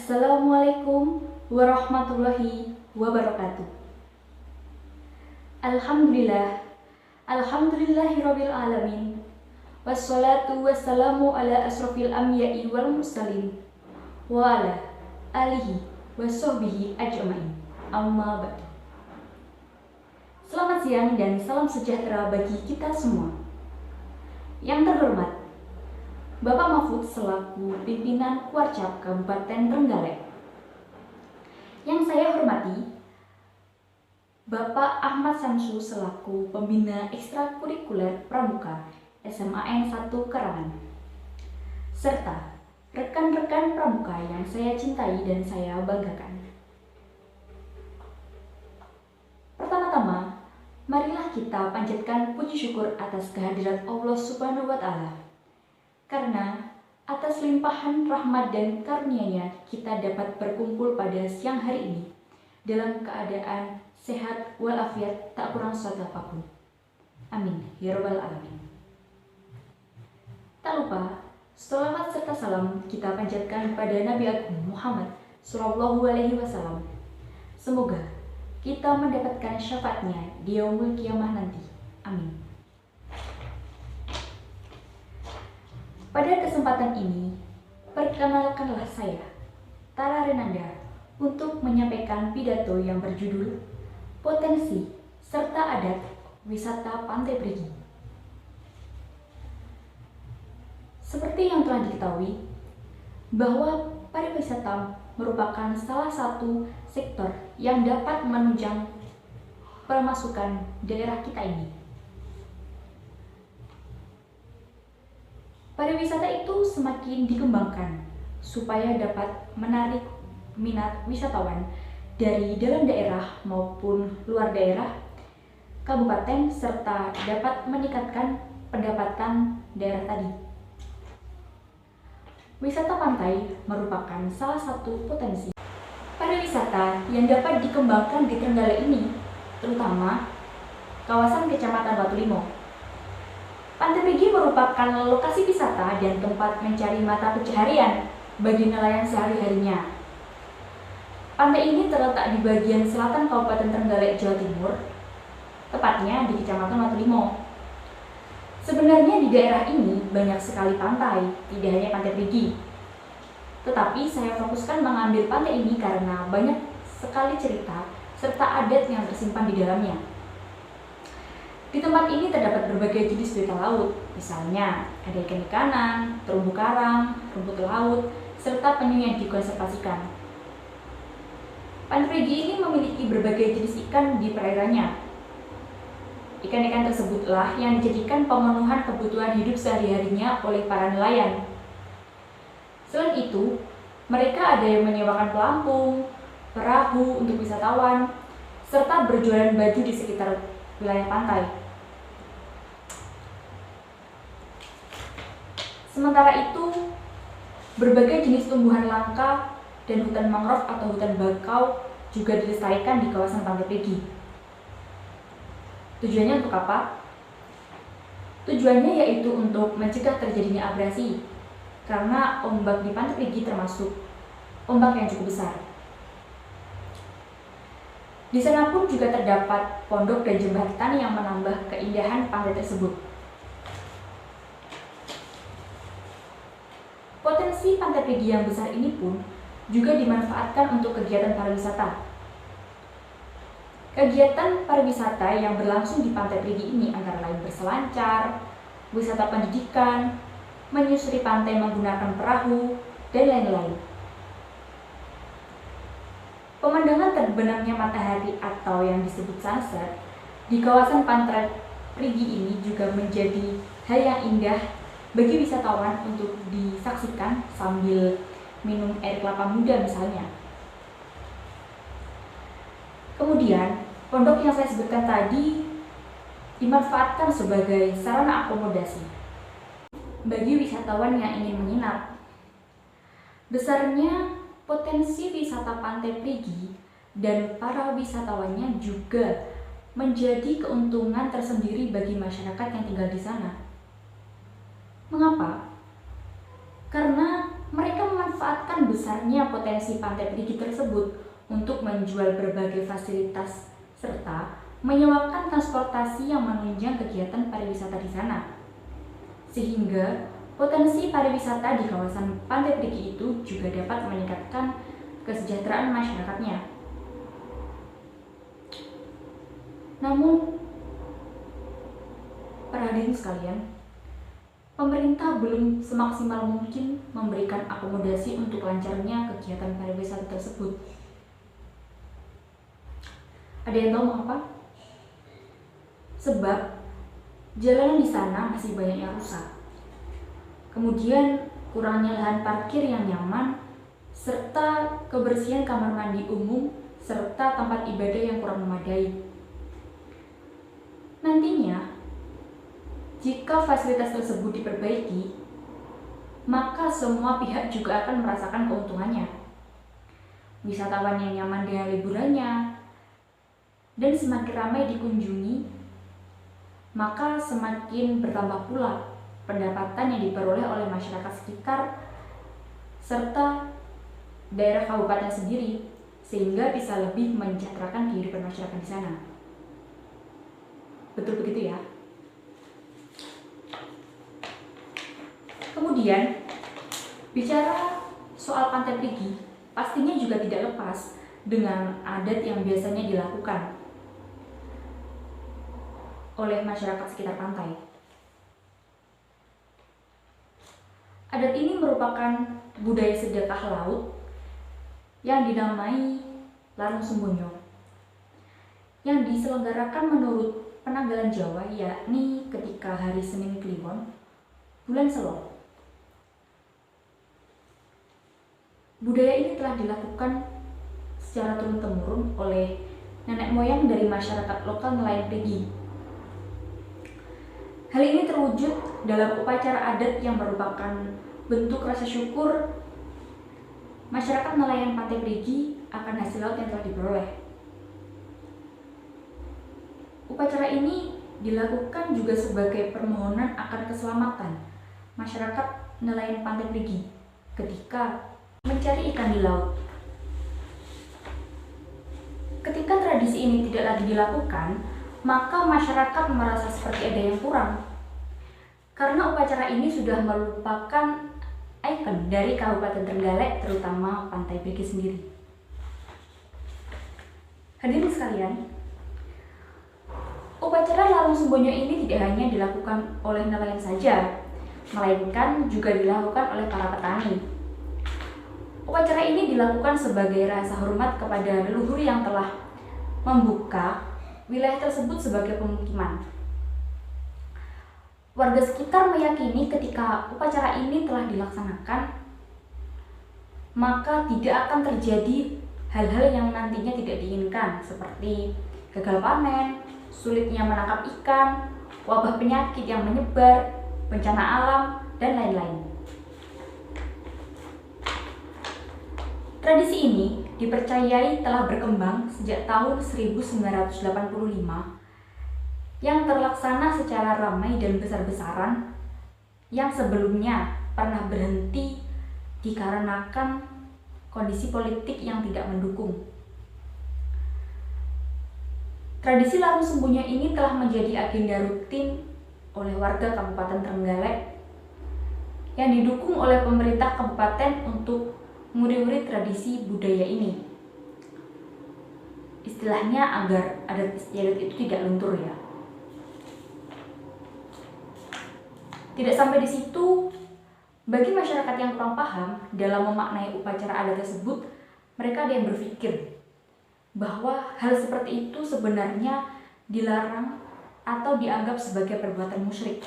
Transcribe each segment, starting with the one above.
Assalamualaikum warahmatullahi wabarakatuh. Alhamdulillah, alhamdulillahirabbil alamin. Wassalatu wassalamu ala asrofil anbiya'i wal mursalin wa ala alihi washabbihi ajmain. Amma ba'du. Selamat siang dan salam sejahtera bagi kita semua. Yang terhormat Bapak Mahfud selaku pimpinan Warcap Kabupaten Trenggalek. Yang saya hormati Bapak Ahmad Samsu selaku pembina ekstrakurikuler Pramuka SMAN 1 Karangan, serta rekan-rekan Pramuka yang saya cintai dan saya banggakan. Pertama-tama, marilah kita panjatkan puji syukur atas kehadirat Allah Subhanahu wa Ta'ala. Karena atas limpahan rahmat dan karunia-Nya kita dapat berkumpul pada siang hari ini dalam keadaan sehat walafiat, tak kurang suatu apapun. Amin ya rabbal alamin. Tak lupa sholawat serta salam kita panjatkan pada Nabi Agung Muhammad Sallallahu Alaihi Wasallam. Semoga kita mendapatkan syafaatnya di yaumul kiamah nanti. Amin. Pada kesempatan ini, perkenalkanlah saya, Tara Renanda, untuk menyampaikan pidato yang berjudul Potensi serta Adat Wisata Pantai Perigi. Seperti yang telah diketahui, bahwa pariwisata merupakan salah satu sektor yang dapat menunjang pemasukan daerah kita ini. Pariwisata itu semakin dikembangkan supaya dapat menarik minat wisatawan dari dalam daerah maupun luar daerah, kabupaten, serta dapat meningkatkan pendapatan daerah tadi. Wisata pantai merupakan salah satu potensi pariwisata yang dapat dikembangkan di Trenggalek ini, terutama kawasan Kecamatan Batu Limo. Pantai Perigi merupakan lokasi wisata dan tempat mencari mata pencaharian bagi nelayan sehari-harinya. Pantai ini terletak di bagian selatan Kabupaten Trenggalek, Jawa Timur, tepatnya di Kecamatan Batu Limo. Sebenarnya di daerah ini banyak sekali pantai, tidak hanya Pantai Perigi. Tetapi saya fokuskan mengambil pantai ini karena banyak sekali cerita serta adat yang tersimpan di dalamnya. Di tempat ini terdapat berbagai jenis biota laut, misalnya ada ikan-ikanan, terumbu karang, rumput laut, serta penyu yang dikonservasikan. Pantai Perigi ini memiliki berbagai jenis ikan di perairannya. Ikan-ikan tersebutlah yang dijadikan pemenuhan kebutuhan hidup sehari-harinya oleh para nelayan. Selain itu, mereka ada yang menyewakan pelampung, perahu untuk wisatawan, serta berjualan baju di sekitar wilayah pantai. Sementara itu, berbagai jenis tumbuhan langka dan hutan mangrove atau hutan bakau juga dilestarikan di kawasan Pantai Perigi. Tujuannya untuk apa? Tujuannya yaitu untuk mencegah terjadinya abrasi, karena ombak di Pantai Perigi termasuk ombak yang cukup besar. Di sana pun juga terdapat pondok dan jembatan yang menambah keindahan pantai tersebut. Potensi Pantai Perigi yang besar ini pun juga dimanfaatkan untuk kegiatan pariwisata. Kegiatan pariwisata yang berlangsung di Pantai Perigi ini antara lain berselancar, wisata pendidikan, menyusuri pantai menggunakan perahu, dan lain-lain. Pemandangan terbenamnya matahari atau yang disebut sunset di kawasan Pantai Perigi ini juga menjadi hal yang indah bagi wisatawan untuk disaksikan sambil minum air kelapa muda misalnya. Kemudian, pondok yang saya sebutkan tadi dimanfaatkan sebagai sarana akomodasi bagi wisatawan yang ingin menginap. Besarnya potensi wisata Pantai Perigi dan para wisatawannya juga menjadi keuntungan tersendiri bagi masyarakat yang tinggal di sana. Mengapa? Karena mereka memanfaatkan memanfaatkan besarnya potensi Pantai Perigi tersebut untuk menjual berbagai fasilitas serta menyewakan transportasi yang menunjang kegiatan pariwisata di sana. Sehingga potensi pariwisata di kawasan Pantai Perigi itu juga dapat meningkatkan kesejahteraan masyarakatnya. Namun, para hadirin sekalian, pemerintah belum semaksimal mungkin memberikan akomodasi untuk lancarnya kegiatan pariwisata tersebut. Ada yang tahu mengapa? Sebab jalanan di sana masih banyak yang rusak. Kemudian kurangnya lahan parkir yang nyaman, serta kebersihan kamar mandi umum, serta tempat ibadah yang kurang memadai. Nantinya, jika fasilitas tersebut diperbaiki, maka semua pihak juga akan merasakan keuntungannya. Wisatawan yang nyaman dengan liburannya dan semakin ramai dikunjungi, maka semakin bertambah pula pendapatan yang diperoleh oleh masyarakat sekitar serta daerah kabupaten sendiri, sehingga bisa lebih mensejahterakan kehidupan masyarakat di sana. Betul begitu ya? Kemudian, bicara soal Pantai Perigi, pastinya juga tidak lepas dengan adat yang biasanya dilakukan oleh masyarakat sekitar pantai. Adat ini merupakan budaya sedekah laut yang dinamai Larung Sembonyo, yang diselenggarakan menurut penanggalan Jawa, yakni ketika hari Senin Kliwon, bulan Selok. Budaya ini telah dilakukan secara turun-temurun oleh nenek moyang dari masyarakat lokal nelayan Perigi. Hal ini terwujud dalam upacara adat yang merupakan bentuk rasa syukur masyarakat nelayan Pantai Perigi akan hasil laut yang telah diperoleh. Upacara ini dilakukan juga sebagai permohonan akan keselamatan masyarakat nelayan Pantai Perigi ketika mencari ikan di laut. Ketika tradisi ini tidak lagi dilakukan, maka masyarakat merasa seperti ada yang kurang. Karena upacara ini sudah merupakan ikon dari Kabupaten Trenggalek, terutama Pantai Perigi sendiri. Hadirin sekalian, upacara Larung Sembonyo ini tidak hanya dilakukan oleh nelayan saja, melainkan juga dilakukan oleh para petani. Upacara ini dilakukan sebagai rasa hormat kepada leluhur yang telah membuka wilayah tersebut sebagai pemukiman. Warga sekitar meyakini ketika upacara ini telah dilaksanakan, maka tidak akan terjadi hal-hal yang nantinya tidak diinginkan, seperti gagal panen, sulitnya menangkap ikan, wabah penyakit yang menyebar, bencana alam, dan lain-lain. Tradisi ini dipercayai telah berkembang sejak tahun 1985 yang terlaksana secara ramai dan besar-besaran, yang sebelumnya pernah berhenti dikarenakan kondisi politik yang tidak mendukung. Tradisi Larung Sembonyo ini telah menjadi agenda rutin oleh warga Kabupaten Trenggalek yang didukung oleh pemerintah kabupaten untuk nguri-nguri tradisi budaya ini. Istilahnya agar adat istiadat itu tidak luntur ya. Tidak sampai di situ, bagi masyarakat yang kurang paham dalam memaknai upacara adat tersebut, mereka ada yang berpikir bahwa hal seperti itu sebenarnya dilarang atau dianggap sebagai perbuatan musyrik.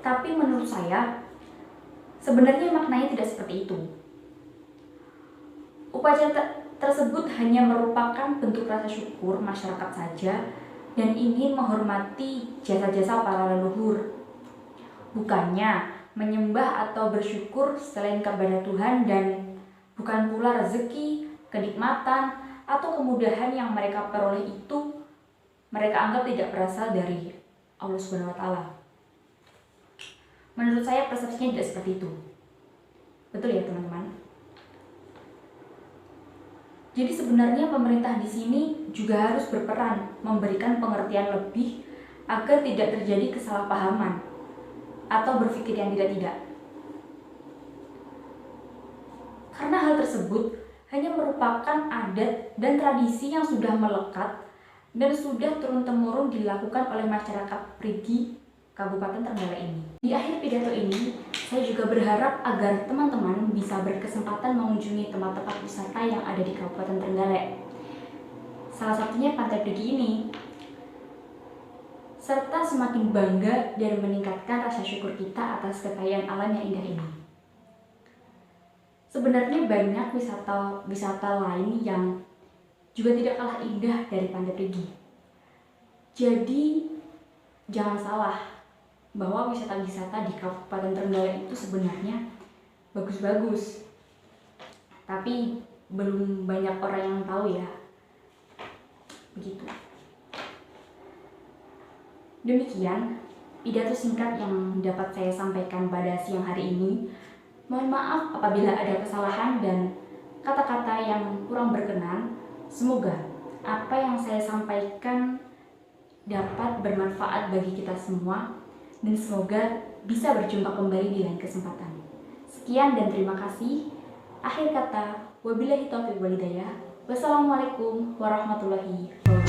Tapi menurut saya, sebenarnya maknanya tidak seperti itu. Upacara tersebut hanya merupakan bentuk rasa syukur masyarakat saja dan ingin menghormati jasa-jasa para leluhur. Bukannya menyembah atau bersyukur selain kepada Tuhan, dan bukan pula rezeki, kenikmatan, atau kemudahan yang mereka peroleh itu mereka anggap tidak berasal dari Allah Subhanahu wa Ta'ala. menurut saya persepsinya tidak seperti itu. Betul ya teman-teman? Jadi sebenarnya pemerintah di sini juga harus berperan memberikan pengertian lebih agar tidak terjadi kesalahpahaman atau berpikir yang tidak-tidak. Karena hal tersebut hanya merupakan adat dan tradisi yang sudah melekat dan sudah turun-temurun dilakukan oleh masyarakat Perigi Kabupaten Trenggalek ini. Di akhir pidato ini, saya juga berharap agar teman-teman bisa berkesempatan mengunjungi tempat-tempat wisata yang ada di Kabupaten Trenggalek. Salah satunya Pantai Perigi ini. Serta semakin bangga dan meningkatkan rasa syukur kita atas kekayaan alam yang indah ini. Sebenarnya banyak wisata lain yang juga tidak kalah indah dari Pantai Perigi. Jadi jangan salah bahwa wisata-wisata di Kabupaten Trenggalek itu sebenarnya bagus-bagus. Tapi belum banyak orang yang tahu ya. Begitu. Demikian pidato singkat yang dapat saya sampaikan pada siang hari ini. Mohon maaf apabila ada kesalahan dan kata-kata yang kurang berkenan. Semoga apa yang saya sampaikan dapat bermanfaat bagi kita semua dan semoga bisa berjumpa kembali di lain kesempatan. Sekian dan terima kasih. Akhir kata, wabillahi taufiq wal hidayah. Wassalamualaikum warahmatullahi wabarakatuh.